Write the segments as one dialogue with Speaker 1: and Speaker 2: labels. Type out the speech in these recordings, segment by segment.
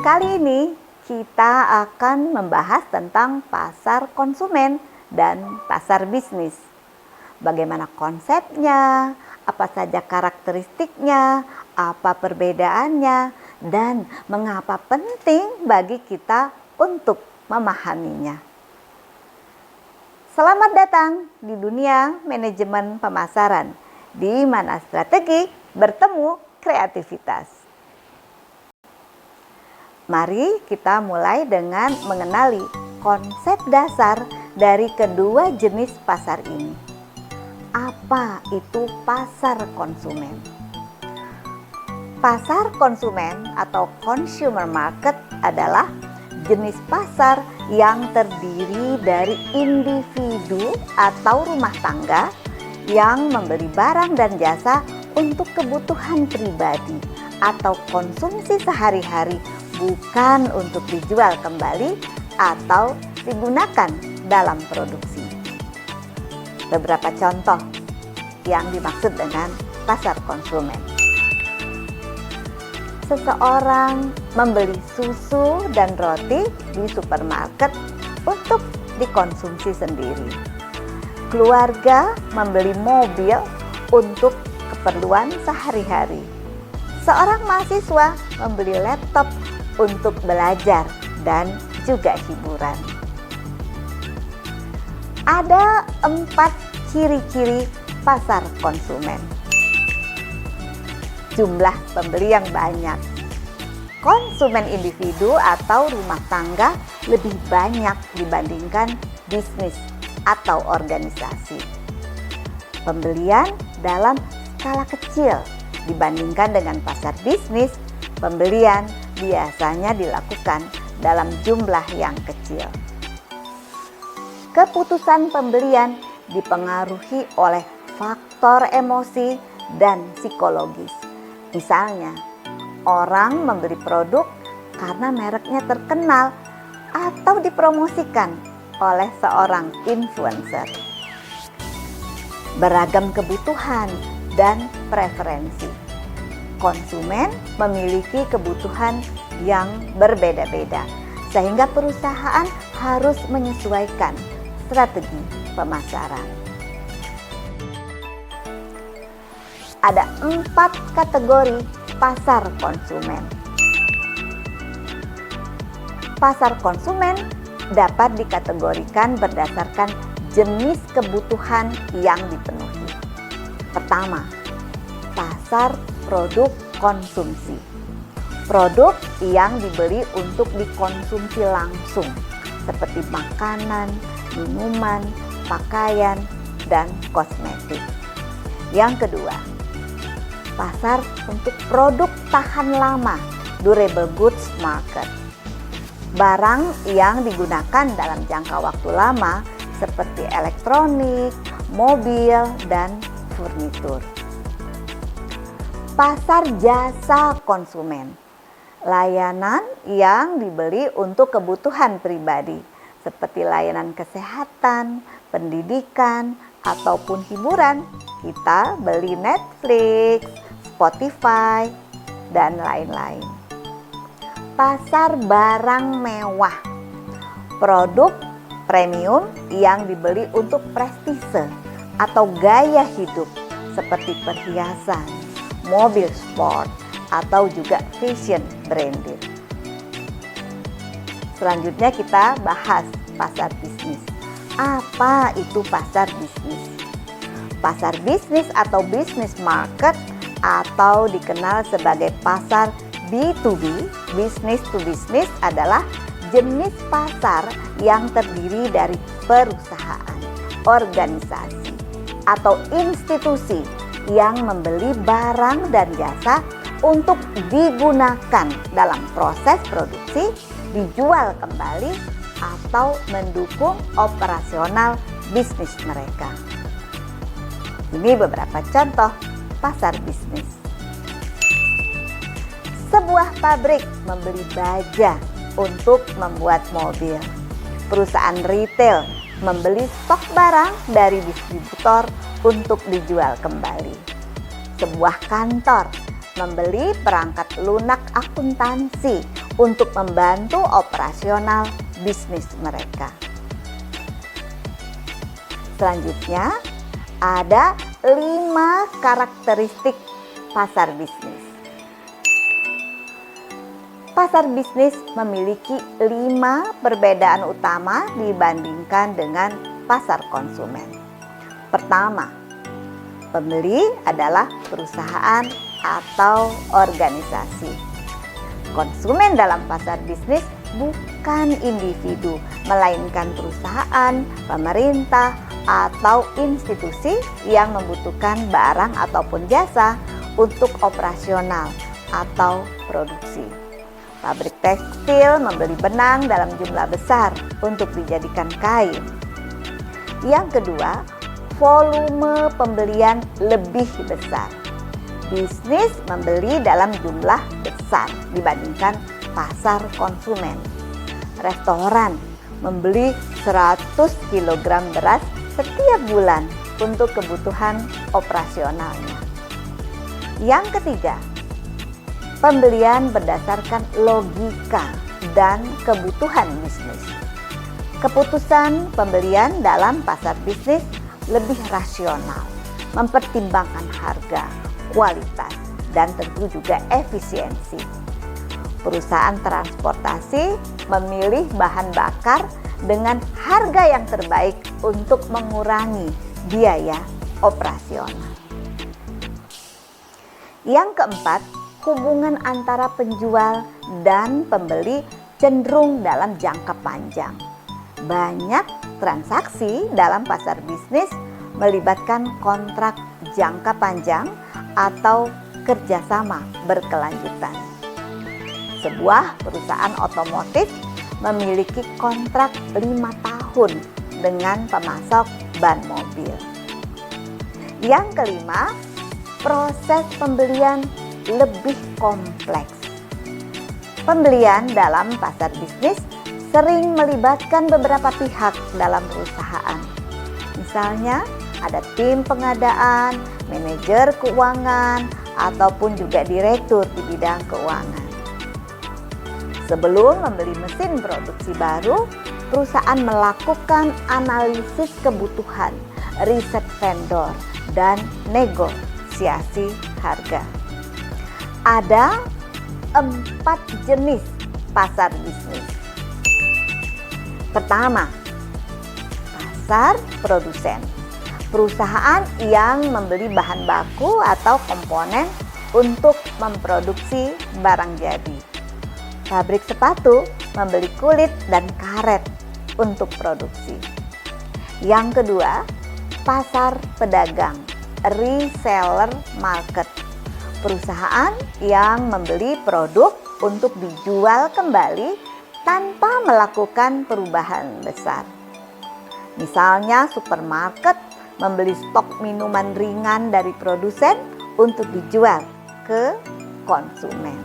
Speaker 1: Kali ini kita akan membahas tentang pasar konsumen dan pasar bisnis. Bagaimana konsepnya, apa saja karakteristiknya, apa perbedaannya, dan mengapa penting bagi kita untuk memahaminya. Selamat datang di dunia manajemen pemasaran, di mana strategi bertemu kreativitas. Mari kita mulai dengan mengenali konsep dasar dari kedua jenis pasar ini. Apa itu pasar konsumen? Pasar konsumen atau consumer market adalah jenis pasar yang terdiri dari individu atau rumah tangga yang membeli barang dan jasa untuk kebutuhan pribadi atau konsumsi sehari-hari, bukan untuk dijual kembali atau digunakan dalam produksi. Beberapa contoh yang dimaksud dengan pasar konsumen. Seseorang membeli susu dan roti di supermarket untuk dikonsumsi sendiri. Keluarga membeli mobil untuk keperluan sehari-hari. Seorang mahasiswa membeli laptop untuk belajar dan juga hiburan. Ada 4 ciri-ciri pasar konsumen. Jumlah pembeli yang banyak. Konsumen individu atau rumah tangga lebih banyak dibandingkan bisnis atau organisasi. Pembelian dalam skala kecil dibandingkan dengan pasar bisnis. Pembelian biasanya dilakukan dalam jumlah yang kecil. Keputusan pembelian dipengaruhi oleh faktor emosi dan psikologis. Misalnya, orang membeli produk karena mereknya terkenal atau dipromosikan oleh seorang influencer. Beragam kebutuhan dan preferensi. Konsumen memiliki kebutuhan yang berbeda-beda, sehingga perusahaan harus menyesuaikan strategi pemasaran. Ada 4 kategori pasar konsumen. Pasar konsumen dapat dikategorikan berdasarkan jenis kebutuhan yang dipenuhi. Pertama, pasar produk konsumsi. Produk yang dibeli untuk dikonsumsi langsung, seperti makanan, minuman, pakaian, dan kosmetik. Yang kedua, pasar untuk produk tahan lama, durable goods market. Barang yang digunakan dalam jangka waktu lama seperti elektronik, mobil, dan furnitur. Pasar jasa konsumen. Layanan yang dibeli untuk kebutuhan pribadi seperti layanan kesehatan, pendidikan, ataupun hiburan. Kita beli Netflix, Spotify, dan lain-lain. Pasar barang mewah. Produk premium yang dibeli untuk prestise atau gaya hidup seperti perhiasan, mobil sport, atau juga fashion branded. Selanjutnya kita bahas pasar bisnis. Apa itu pasar bisnis? Pasar bisnis atau business market atau dikenal sebagai pasar B2B, business to business, adalah jenis pasar yang terdiri dari perusahaan, organisasi, atau institusi yang membeli barang dan jasa untuk digunakan dalam proses produksi, dijual kembali, atau mendukung operasional bisnis mereka. Ini beberapa contoh pasar bisnis. Sebuah pabrik membeli baja untuk membuat mobil. Perusahaan retail membeli stok barang dari distributor untuk dijual kembali. Sebuah kantor membeli perangkat lunak akuntansi untuk membantu operasional bisnis mereka. Selanjutnya, ada 5 karakteristik pasar bisnis. Pasar bisnis memiliki 5 perbedaan utama dibandingkan dengan pasar konsumen. Pertama, pembeli adalah perusahaan atau organisasi. Konsumen dalam pasar bisnis bukan individu, melainkan perusahaan, pemerintah, atau institusi yang membutuhkan barang ataupun jasa untuk operasional atau produksi. Pabrik tekstil membeli benang dalam jumlah besar untuk dijadikan kain. Yang kedua, volume pembelian lebih besar. Bisnis membeli dalam jumlah besar dibandingkan pasar konsumen. Restoran membeli 100 kg beras setiap bulan untuk kebutuhan operasionalnya. Yang ketiga, pembelian berdasarkan logika dan kebutuhan bisnis. Keputusan pembelian dalam pasar bisnis lebih rasional, mempertimbangkan harga, kualitas, dan tentu juga efisiensi. Perusahaan transportasi memilih bahan bakar dengan harga yang terbaik untuk mengurangi biaya operasional. Yang keempat, hubungan antara penjual dan pembeli cenderung dalam jangka panjang. Banyak transaksi dalam pasar bisnis melibatkan kontrak jangka panjang atau kerjasama berkelanjutan. Sebuah perusahaan otomotif memiliki kontrak 5 tahun dengan pemasok ban mobil. Yang kelima, proses pembelian lebih kompleks. Pembelian dalam pasar bisnis sering melibatkan beberapa pihak dalam perusahaan. Misalnya, ada tim pengadaan, manajer keuangan, ataupun juga direktur di bidang keuangan. Sebelum membeli mesin produksi baru, perusahaan melakukan analisis kebutuhan, riset vendor, dan negosiasi harga. Ada 4 jenis pasar bisnis. Pertama, pasar produsen. Perusahaan yang membeli bahan baku atau komponen untuk memproduksi barang jadi. Pabrik sepatu membeli kulit dan karet untuk produksi. Yang kedua, pasar pedagang, reseller market. Perusahaan yang membeli produk untuk dijual kembali tanpa melakukan perubahan besar. Misalnya supermarket membeli stok minuman ringan dari produsen untuk dijual ke konsumen.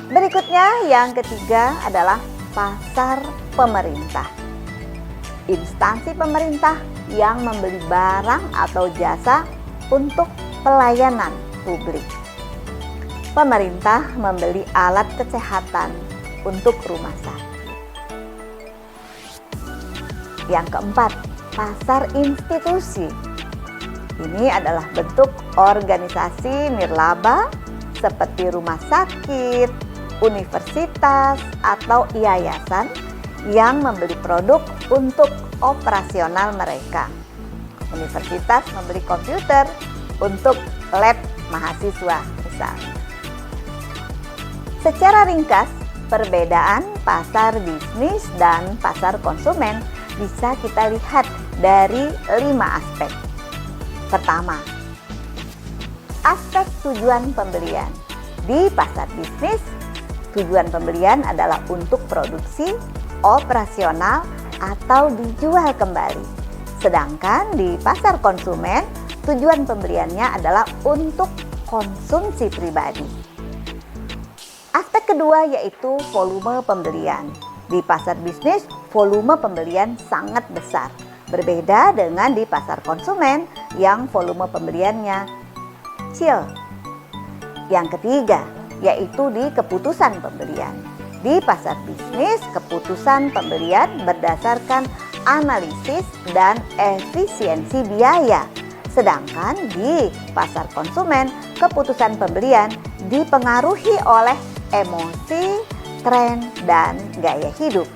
Speaker 1: Berikutnya yang ketiga adalah pasar pemerintah. Instansi pemerintah yang membeli barang atau jasa untuk pelayanan publik. Pemerintah membeli alat kesehatan untuk rumah sakit. Yang keempat, pasar institusi. Ini adalah bentuk organisasi nirlaba seperti rumah sakit, universitas, atau yayasan yang membeli produk untuk operasional mereka. Universitas membeli komputer untuk lab mahasiswa misalnya. Secara ringkas, perbedaan pasar bisnis dan pasar konsumen bisa kita lihat dari 5 aspek. Pertama, aspek tujuan pembelian. Di pasar bisnis, tujuan pembelian adalah untuk produksi, operasional, atau dijual kembali. Sedangkan di pasar konsumen, tujuan pembeliannya adalah untuk konsumsi pribadi. Aspek kedua yaitu volume pembelian. Di pasar bisnis, volume pembelian sangat besar. Berbeda dengan di pasar konsumen yang volume pembeliannya kecil Yang ketiga, yaitu di keputusan pembelian. Di pasar bisnis, keputusan pembelian berdasarkan analisis dan efisiensi biaya. Sedangkan di pasar konsumen, keputusan pembelian dipengaruhi oleh emosi, tren, dan gaya hidup.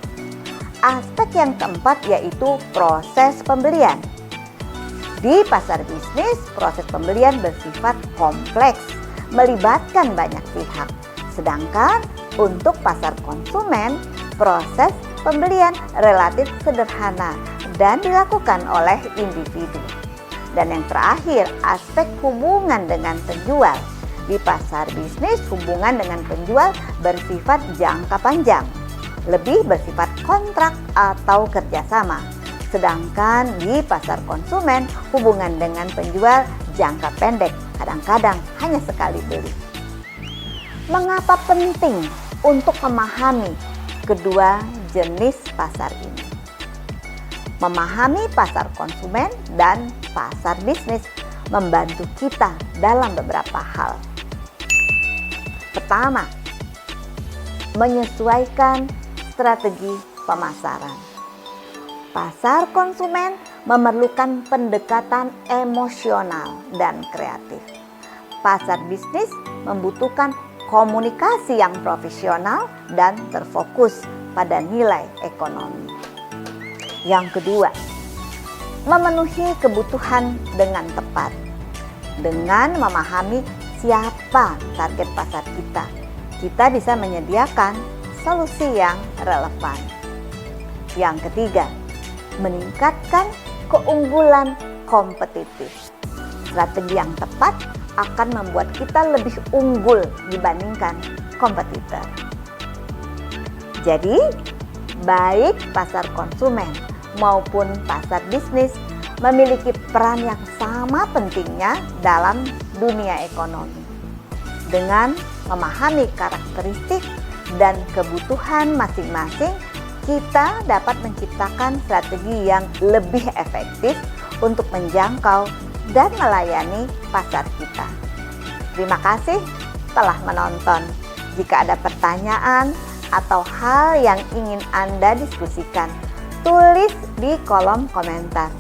Speaker 1: Aspek yang keempat yaitu proses pembelian. Di pasar bisnis, proses pembelian bersifat kompleks, melibatkan banyak pihak. Sedangkan untuk pasar konsumen, proses pembelian relatif sederhana dan dilakukan oleh individu. Dan yang terakhir, aspek hubungan dengan penjual. Di pasar bisnis, hubungan dengan penjual bersifat jangka panjang, lebih bersifat kontrak atau kerjasama. Sedangkan di pasar konsumen, hubungan dengan penjual jangka pendek, kadang-kadang hanya sekali beli. Mengapa penting untuk memahami kedua jenis pasar ini? Memahami pasar konsumen dan pasar bisnis membantu kita dalam beberapa hal. Pertama, menyesuaikan strategi pemasaran. Pasar konsumen memerlukan pendekatan emosional dan kreatif. Pasar bisnis membutuhkan komunikasi yang profesional dan terfokus pada nilai ekonomi. Yang kedua, memenuhi kebutuhan dengan tepat. Dengan memahami siapa target pasar kita, kita bisa menyediakan solusi yang relevan. Yang ketiga, meningkatkan keunggulan kompetitif. Strategi yang tepat akan membuat kita lebih unggul dibandingkan kompetitor. Jadi, baik pasar konsumen maupun pasar bisnis memiliki peran yang sama pentingnya dalam dunia ekonomi. Dengan memahami karakteristik dan kebutuhan masing-masing, kita dapat menciptakan strategi yang lebih efektif untuk menjangkau dan melayani pasar kita. Terima kasih telah menonton. Jika ada pertanyaan atau hal yang ingin Anda diskusikan, tulis di kolom komentar.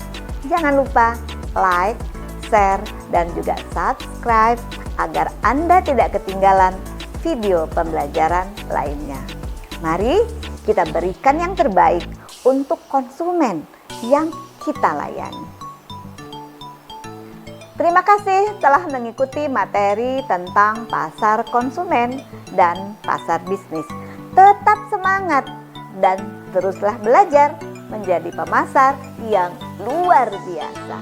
Speaker 1: Jangan lupa like, share, dan juga subscribe agar Anda tidak ketinggalan video pembelajaran lainnya. Mari kita berikan yang terbaik untuk konsumen yang kita layani. Terima kasih telah mengikuti materi tentang pasar konsumen dan pasar bisnis. Tetap semangat dan teruslah belajar menjadi pemasar yang luar biasa.